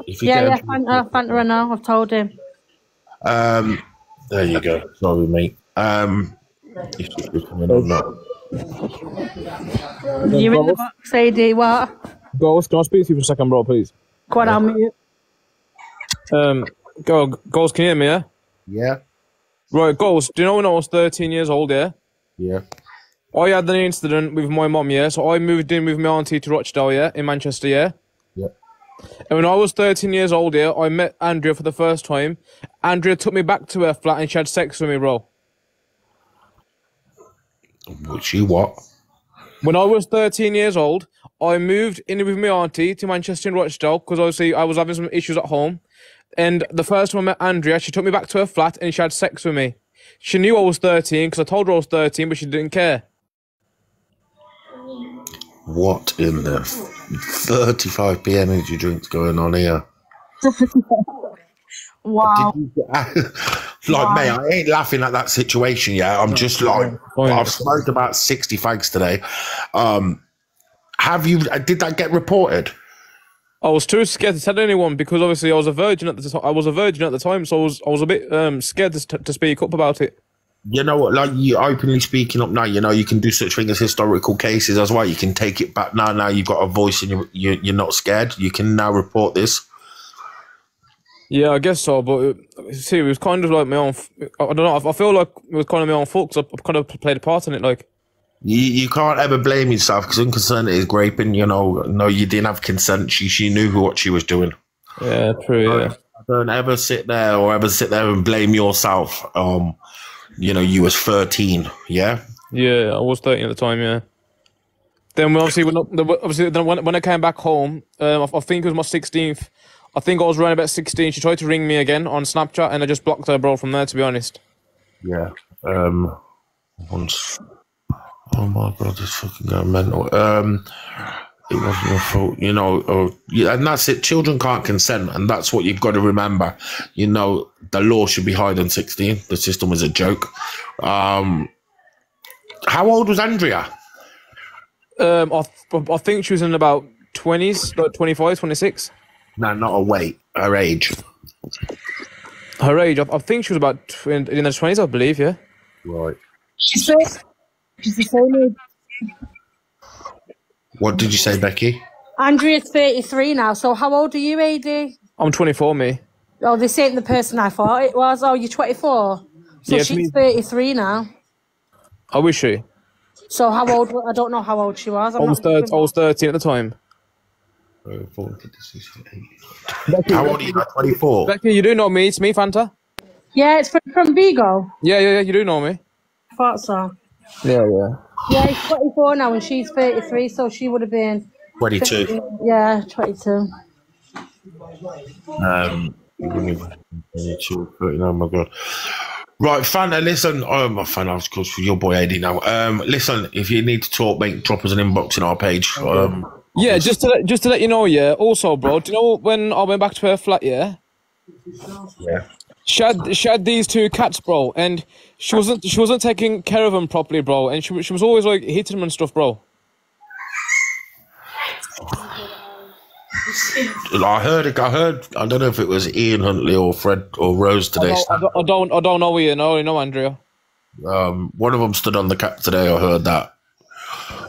Yeah, Fanta, I know. I've told him. There you go. Sorry, mate. It's just coming on now. You in the box, AD, what? Ghost, can I speak to you for a second, bro, please? Go on, I'll mute. Ghost, can you hear me, yeah? Yeah. Right, Ghost, do you know when I was 13 years old, yeah? Yeah. I had an incident with my mum, yeah. So I moved in with my auntie to Rochdale, yeah, in Manchester, yeah. Yep. And when I was 13 years old, yeah, I met Andrea for the first time. Andrea took me back to her flat and she had sex with me, bro. She what? When I was 13 years old, I moved in with my auntie to Manchester in Rochdale because obviously I was having some issues at home. And the first time I met Andrea, she took me back to her flat and she had sex with me. She knew I was 13 because I told her I was 13, but she didn't care. What in the 35p energy drinks going on here? Wow. Like, mate, I ain't laughing at that situation, yeah. I'm just like, I've smoked about 60 fags today. Did that get reported? I was too scared to tell anyone because obviously I was a virgin at the time. So I was a bit scared to speak up about it. You know what? Like, you openly speaking up now. You know you can do such things as historical cases as well. You can take it back now. Now you've got a voice and you're not scared. You can now report this. Yeah, I guess so. But see, it was kind of like my own. I don't know. I feel like it was kind of my own fault because I kind of played a part in it. Like. You can't ever blame yourself because unconsent is raping. You know, no, you didn't have consent. She knew what she was doing. Yeah, true. Yeah. Don't ever sit there and blame yourself. You know, you was 13. Yeah. Yeah, I was 13 at the time. Yeah. Then when I came back home, I think it was my 16th. I think I was around about 16. She tried to ring me again on Snapchat, and I just blocked her, bro, from there. To be honest. Yeah. Once. Oh my God, this fucking guy mental. It wasn't your fault, you know. Yeah, and that's it. Children can't consent, and that's what you've got to remember. You know, the law should be higher than 16. The system was a joke. How old was Andrea? I think she was in about 20s, like 25, 26. No, not her weight. Her age. Her age. I think she was about in the 20s, I believe. Yeah. Right. She's the same age. What did you say, Becky? Andrea's 33 now, so how old are you, AD? I'm 24, me. Oh, this ain't the person I thought it was. Oh, you're 24? So Yeah, she's 33 now. How is she? So how old? I don't know how old she was. I was 13 at the time. How old are you? 24? Becky, you do know me. It's me, Fanta. Yeah, it's from Vigo. Yeah, you do know me. I thought so. Yeah. Yeah, he's 24 now and she's 33, so she would have been... 22. Yeah, 22. 22, 39, oh my God. Right, Fanta, listen. Oh, my fan, of course, for your boy AD now. Listen, if you need to talk, mate, drop us an inbox in our page. Yeah, just to let you know, yeah. Also, bro, do you know when I went back to her flat, yeah? Yeah. She had these two cats, bro, and she wasn't taking care of them properly, bro, and she was always like hitting them and stuff, bro. I heard. I don't know if it was Ian Huntley or Fred or Rose today. I don't know Ian. I only know Andrea. One of them stood on the cat today. I heard that.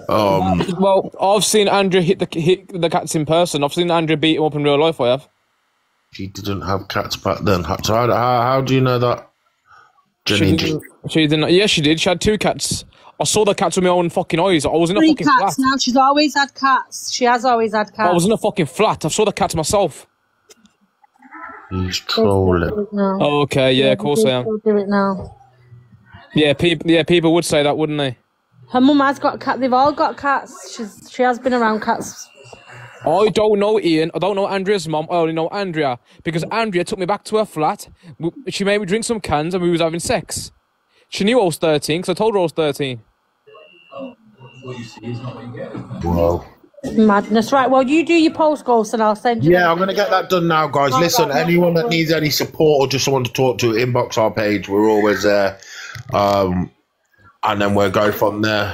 Well, I've seen Andrea hit the cats in person. I've seen Andrea beat him up in real life. I have. She didn't have cats back then. So how do you know that? Jenny she didn't. Yeah, she did. She had two cats. I saw the cats with my own fucking eyes. I was in a fucking cats flat. now. She's always had cats. She has always had cats. I was in a fucking flat. I saw the cats myself. He's trolling. Oh, okay, yeah, of course I am. Do it now. Yeah, people would say that, wouldn't they? Her mum has got a cat. They've all got cats. She has been around cats. I don't know Ian. I don't know Andrea's mum. I only know Andrea because Andrea took me back to her flat. She made me drink some cans and we was having sex. She knew I was 13 because I told her I was 13. Wow. Madness. Right, well, you do your post, Ghost, and I'll send you... Yeah, I'm going to get that done now, guys. Listen, anyone that needs any support or just someone to talk to, inbox our page. We're always there. And then we'll go from there.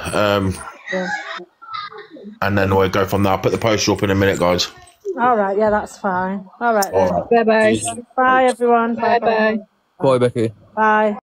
And then we'll go from there. I'll put the poster up in a minute, guys. All right, yeah, that's fine. All right. All right. Bye-bye. Bye, everyone. Bye-bye. Bye, Becky. Bye.